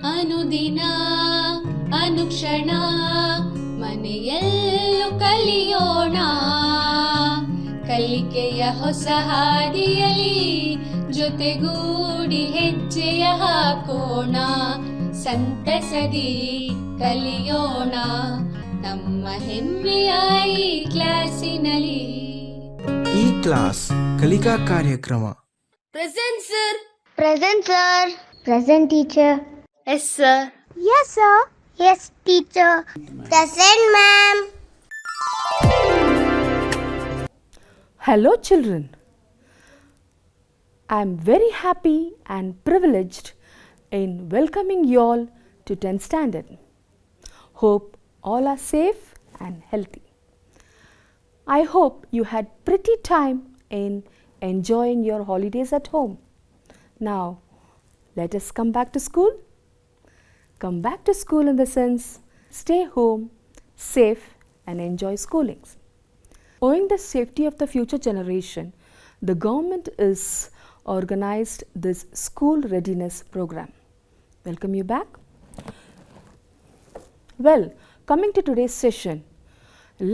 ಅನುದಿನ ಅನುಕ್ಷಣ ಮನೆಯಲ್ಲೂ ಕಲಿಯೋಣ, ಕಲಿಕೆಯ ಹೊಸ ಹಾದಿಯಲಿ ಜೊತೆಗೂಡಿ ಹೆಜ್ಜೆಯ ಹಾಕೋಣ, ಸಂತಸದಿ ಕಲಿಯೋಣ ನಮ್ಮ ಹೆಮ್ಮೆಯ ಈ ಕ್ಲಾಸಿನಲ್ಲಿ. ಈ ಕ್ಲಾಸ್ ಕಲಿಕಾ ಕಾರ್ಯಕ್ರಮ. Present sir. Present sir. Present teacher. Yes sir. Yes sir. Yes teacher. Present ma'am. Hello children. I am very happy and privileged in welcoming you all to 10th standard. Hope all are safe and healthy. I hope you had pretty time in enjoying your holidays at home. Now, let us come back to school. Come back to school in the sense, stay home, safe and enjoy schoolings. Owing the safety of the future generation, the government is organized this school readiness program. Welcome you back. Well, coming to today's session,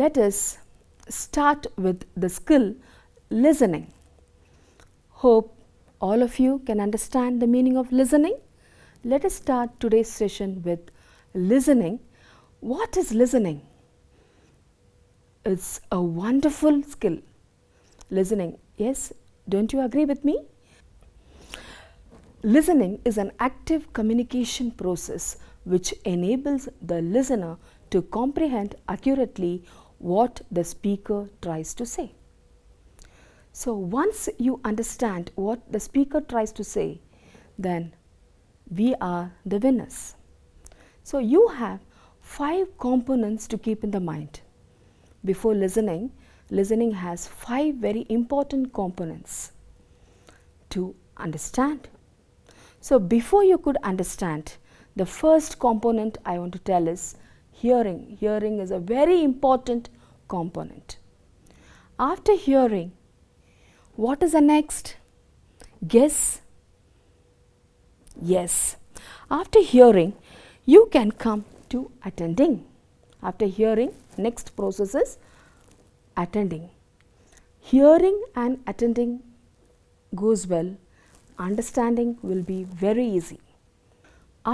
let us start with the skill listening. Hope all of you can understand the meaning of listening. Let us start today's session with listening. What is listening? It's a wonderful skill. Listening, yes, don't you agree with me? Listening is an active communication process which enables the listener to comprehend accurately what the speaker tries to say. So once you understand what the speaker tries to say, then we are the winners. So you have 5 components to keep in the mind. Before listening, listening has 5 very important components to understand. So before you could understand, the first component I want to tell is hearing. Hearing is a very important component. After hearing, what is the next? Guess? Yes. After hearing, you can come to attending. After hearing, next process is attending. Hearing and attending goes well. Understanding will be very easy.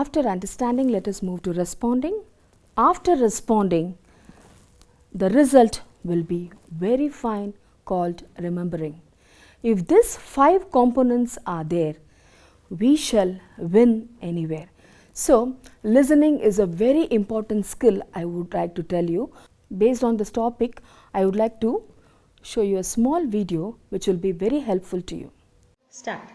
After understanding, let us move to responding. After responding, the result will be very fine, called remembering. If these 5 components are there, we shall win anywhere. So, listening is a very important skill I would like to tell you. Based on this topic, I would like to show you a small video which will be very helpful to you. Start.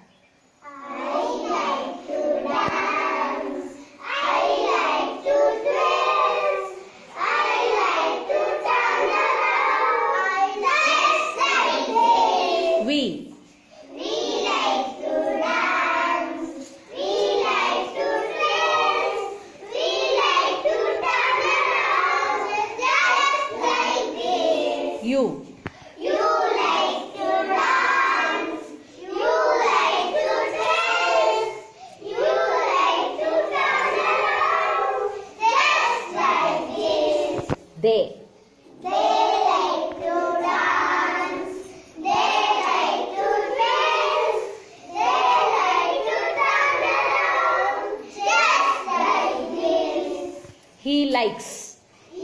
We. We like to dance. We like to dance. We like to turn around just like this. You. You like to dance. You like to dance. You like to turn around just like this. They. They like to dance. They like to dance. They like to turn around just like this. He likes.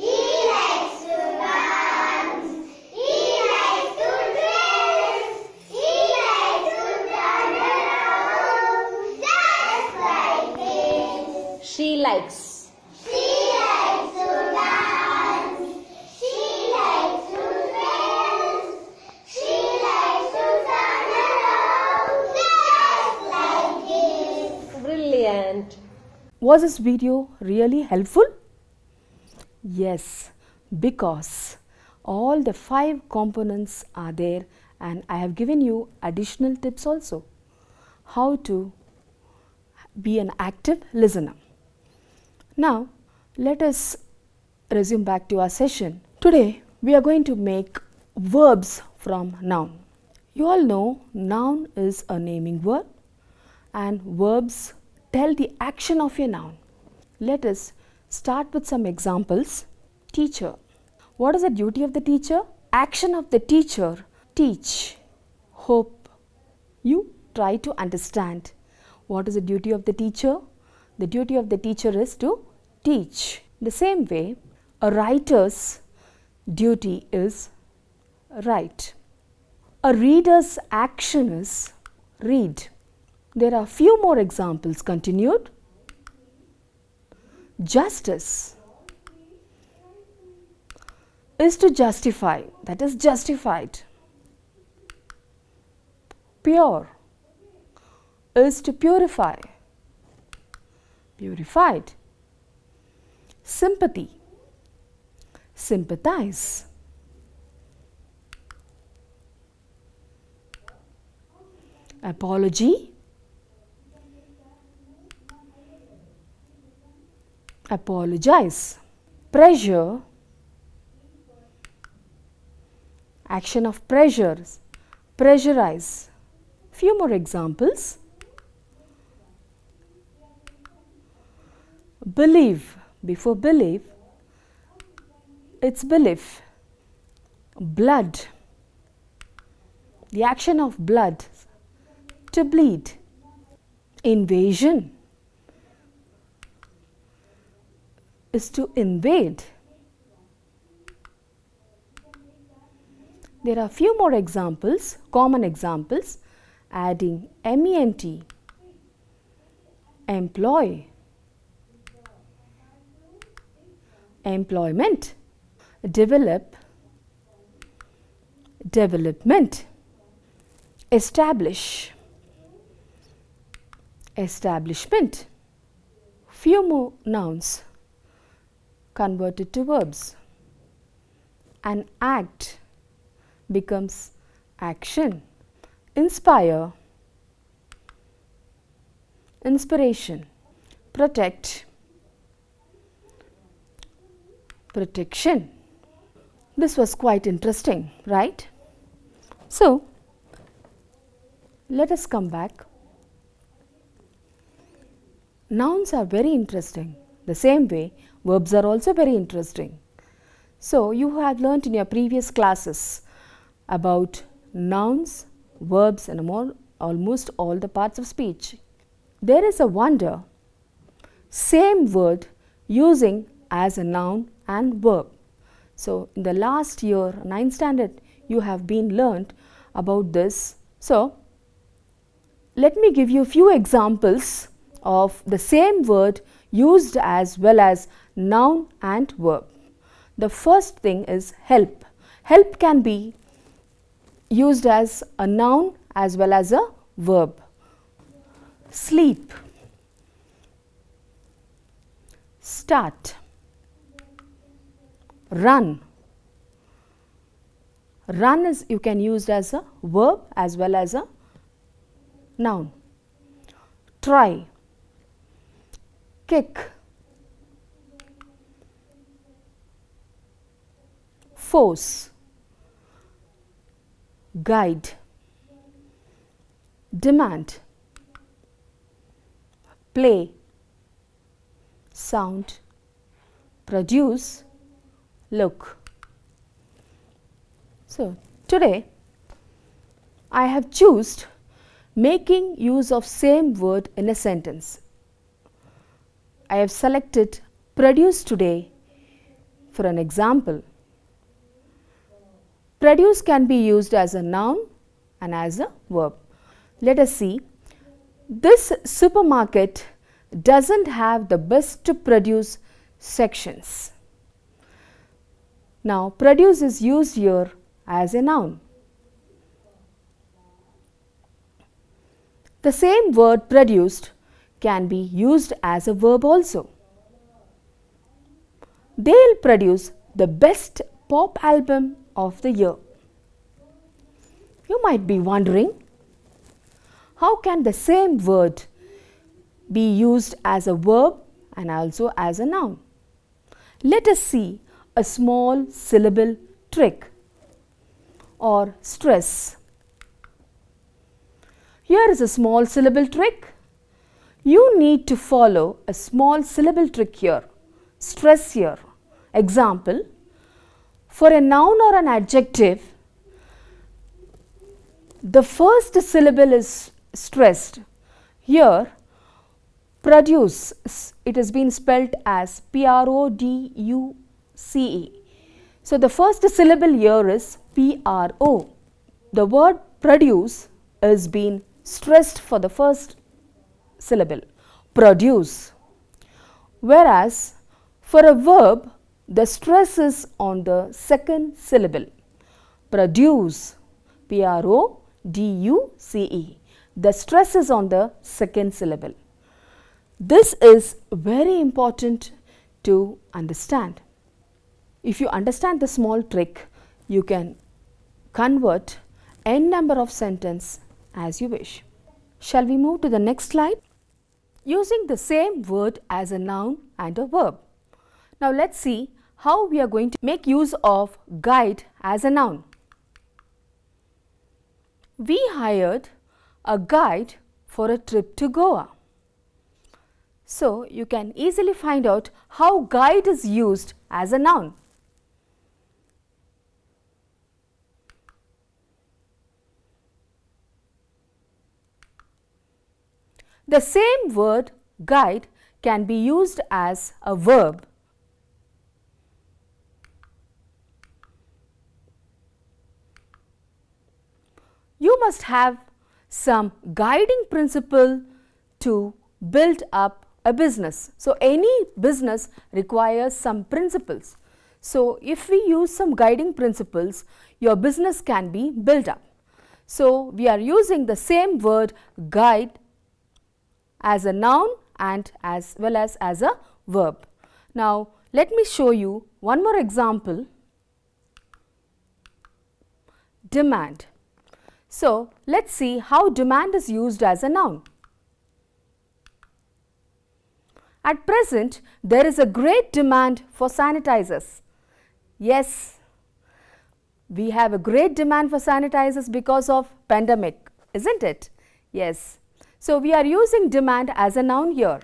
He likes to dance. He likes to dance. He likes to turn around just like this. She likes. She likes to dance. She likes to dance. She likes to turn around just like this. Brilliant. Was this video really helpful? Yes, because all the 5 components are there and I have given you additional tips also. How to be an active listener. Now, let us resume back to our session. Today, we are going to make verbs from noun. You all know noun is a naming word and verbs tell the action of a noun. Let us start with some examples. Teacher. What is the duty of the teacher? Action of the teacher, teach. Hope you try to understand. What is the duty of the teacher? The duty of the teacher is to teach. The same way, a writer's duty is write. A reader's action is read. There are few more examples. Continued. Justice is to justify, that is justified. Pure is to purify, purified. Sympathy, sympathize. Apology, apologize. Pressure, action of pressures, pressurize. Few more examples. Believe, before believe, it's belief. Blood, the action of blood, to bleed. Invasion is to invade. There are few more examples, common examples, adding ment, employ, employment, develop, development, establish, establishment. Few more nouns converted to verbs. An act becomes action. Inspire, inspiration. Protect, protection. This was quite interesting, right? So, let us come back. Nouns are very interesting. The same way, verbs are also very interesting. So, you have learnt in your previous classes about nouns, verbs and almost all the parts of speech. There is a wonder, same word using as a noun and verb. So, in the last year, 9th standard, you have been learnt about this. So, let me give you a few examples of the same word used as well as noun and verb. The first thing is help. Help can be used as a noun as well as a verb. Sleep, start, run. Run is you can use as a verb as well as a noun. Try, kick, force, guide, demand, play, sound, produce, look. So, today I have chosen making use of same word in a sentence. I have selected produce today for an example. Produce can be used as a noun and as a verb. Let us see. This supermarket doesn't have the best produce sections. Now, produce is used here as a noun. The same word produced can be used as a verb also. They'll produce the best pop album of the year. You might be wondering, how can the same word be used as a verb and also as a noun? Let us see a small syllable trick or stress. Here is a small syllable trick. You need to follow a small syllable trick here, stress here. Example, for a noun or an adjective, the first syllable is stressed. Here, produce, it has been spelled as P-R-O-D-U-C-E. So, the first syllable here is P-R-O. The word produce is being stressed for the first syllable, produce. Whereas, for a verb, the stress is on the second syllable, produce, P-R-O-D-U-C-E. The stress is on the second syllable. This is very important to understand. If you understand the small trick, you can convert n number of sentences as you wish. Shall we move to the next slide? Using the same word as a noun and a verb. Now let's see how we are going to make use of guide as a noun. We hired a guide for a trip to Goa. So, you can easily find out how guide is used as a noun. The same word guide can be used as a verb. You must have some guiding principle to build up a business. So, any business requires some principles. So, if we use some guiding principles, your business can be built up. So, we are using the same word guide as a noun and as well as a verb. Now, let me show you one more example, demand. So, let us see how demand is used as a noun. At present, there is a great demand for sanitizers. Yes, we have a great demand for sanitizers because of pandemic, isn't it? Yes. So, we are using demand as a noun here.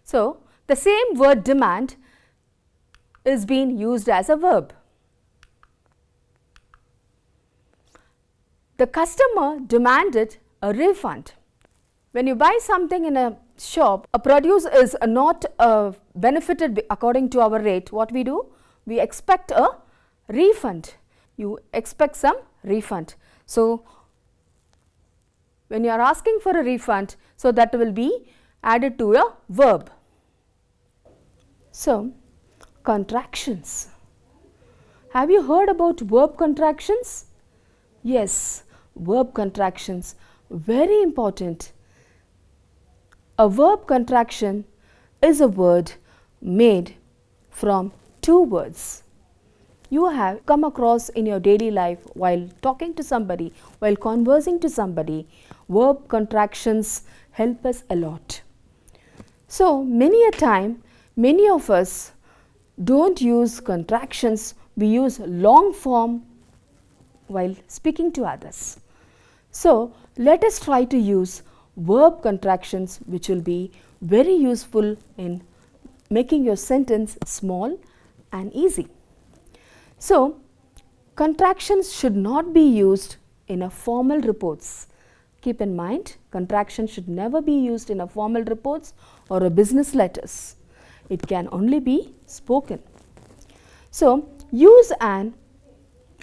So, the same word demand is being used as a verb. The customer demanded a refund. When you buy something in a shop, a produce is not benefited according to our rate. What we do? We expect a refund. You expect some refund. So, when you are asking for a refund, so that will be added to a verb. So, contractions. Have you heard about verb contractions? Yes, verb contractions, very important. A verb contraction is a word made from two words. You have come across in your daily life while talking to somebody, while conversing to somebody, verb contractions help us a lot. So, many a time, many of us don't use contractions, we use long form while speaking to others. So, let us try to use verb contractions, which will be very useful in making your sentence small and easy. So, contractions should not be used in a formal reports. Keep in mind, contractions should never be used in a formal reports or a business letters. It can only be spoken. So, use an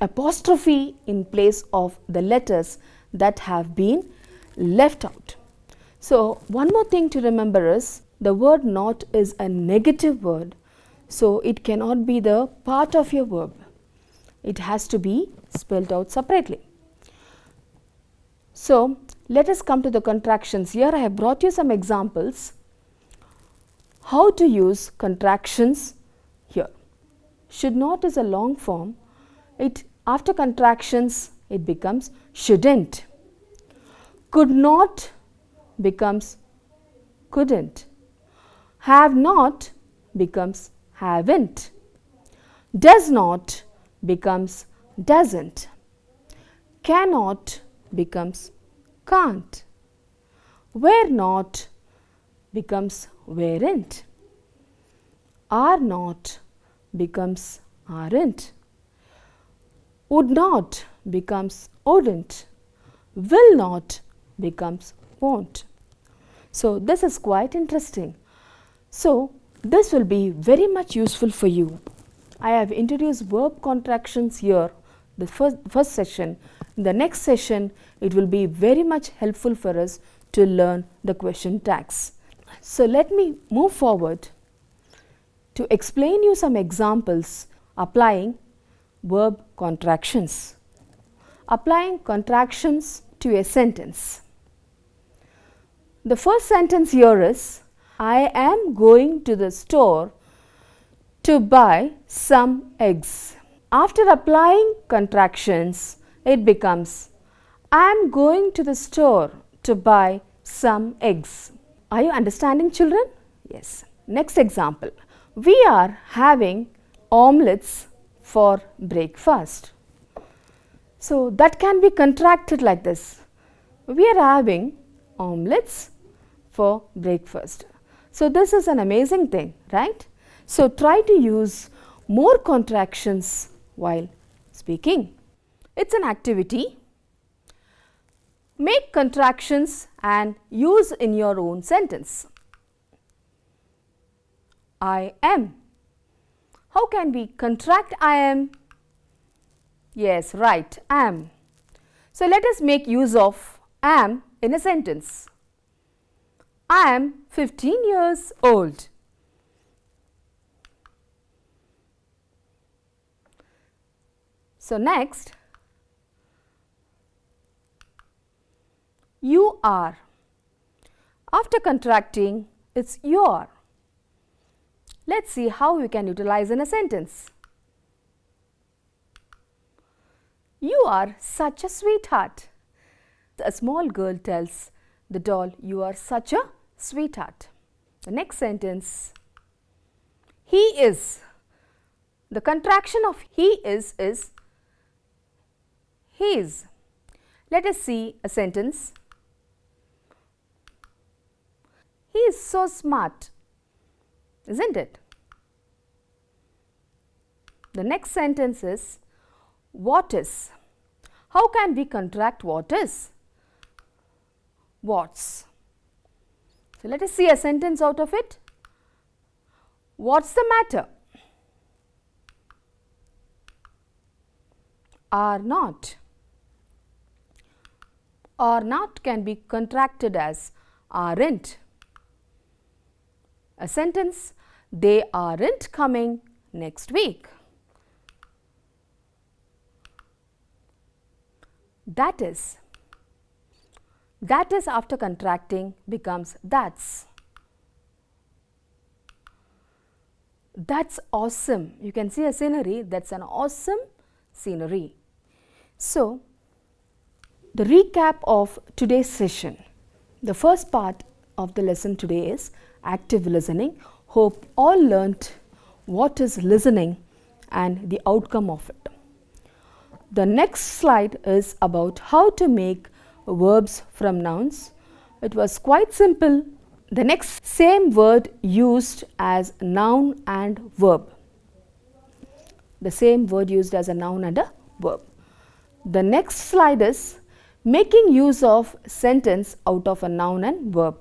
apostrophe in place of the letters that have been left out. So, one more thing to remember is the word not is a negative word. So, it cannot be the part of your verb. It has to be spelled out separately. So, let us come to the contractions. Here I have brought you some examples how to use contractions here. Should not is a long form. After contractions it becomes shouldn't. Could not becomes couldn't. Have not becomes haven't. Does not becomes doesn't. Cannot becomes can't. Were not becomes weren't. Are not becomes aren't. Would not becomes wouldn't. Will not becomes won't. So this is quite interesting. So this will be very much useful for you. I have introduced verb contractions here, the first session. In the next session, it will be very much helpful for us to learn the question tags. So let me move forward to explain you some examples applying verb contractions. Applying contractions to a sentence. The first sentence here is, I am going to the store to buy some eggs. After applying contractions, it becomes, I am going to the store to buy some eggs. Are you understanding, children? Yes. Next example. We are having omelets for breakfast. So that can be contracted like this. We are having omelets for breakfast. So this is an amazing thing, right? So try to use more contractions while speaking. It's an activity. Make contractions and use in your own sentence. I am. How can we contract I am? Yes, right, am. So let us make use of am in a sentence. I am 15 years old. So next, you are. After contracting, it's your. Let's see how we can utilize in a sentence. You are such a sweetheart. A small girl tells the doll, you are such a sweetheart. The next sentence, he is. The contraction of he is his. Let us see a sentence. He is so smart, isn't it? The next sentence is, what is. How can we contract what is? What's. So let us see a sentence out of it. What's the matter? Are not. Are not can be contracted as aren't. A sentence, they aren't coming next week. That is. That is after contracting becomes that's. That's awesome. You can see a scenery, that's an awesome scenery. So, the recap of today's session. The first part of the lesson today is active listening. Hope all learnt what is listening and the outcome of it. The next slide is about how to make verbs from nouns. It was quite simple. The next, same word used as noun and verb. The same word used as a noun and a verb. The next slide is making use of sentence out of a noun and verb.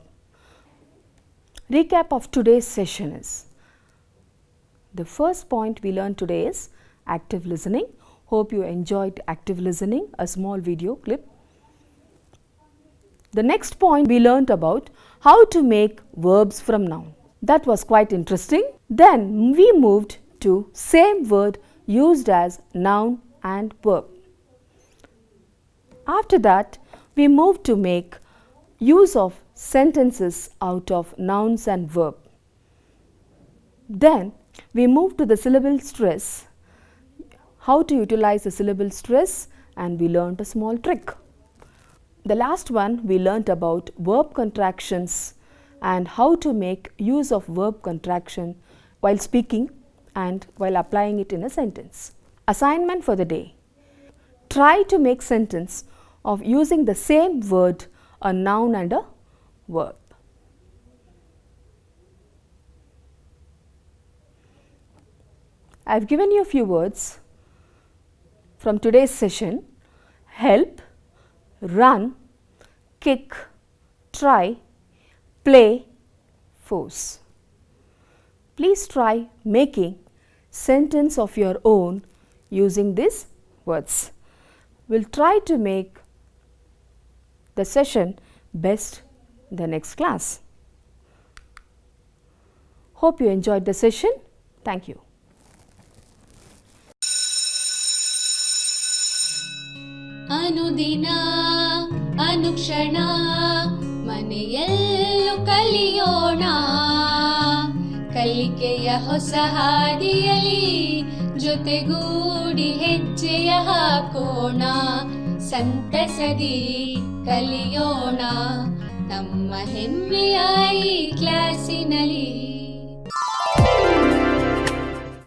Recap of today's session is, the first point we learned today is active listening. Hope you enjoyed active listening, a small video clip. The next point we learnt about how to make verbs from noun. That was quite interesting. Then we moved to same word used as noun and verb. After that, we moved to make use of sentences out of nouns and verb. Then we moved to the syllable stress, how to utilize the syllable stress, and we learnt a small trick. The last one we learnt about verb contractions and how to make use of verb contraction while speaking and while applying it in a sentence. Assignment for the day. Try to make sentence of using the same word, a noun and a verb. I have given you a few words from today's session: help, run, kick, try, play, force. Please try making sentence of your own using these words. We'll try to make the session best in the next class. Hope you enjoyed the session. Thank you. ಅನುದಿನ ಅನುಕ್ಷಣ ಮನೆಯಲ್ಲೂ ಕಲಿಯೋಣ, ಕಲಿಕೆಯ ಹೊಸ ಹಾದಿಯಲಿ ಜೊತೆಗೂಡಿ ಹೆಜ್ಜೆಯ ಹಾಕೋಣ, ಸಂತಸದಿ ಕಲಿಯೋಣ ನಮ್ಮ ಹೆಮ್ಮೆಯ ಈ ಕ್ಲಾಸಿನಲ್ಲಿ.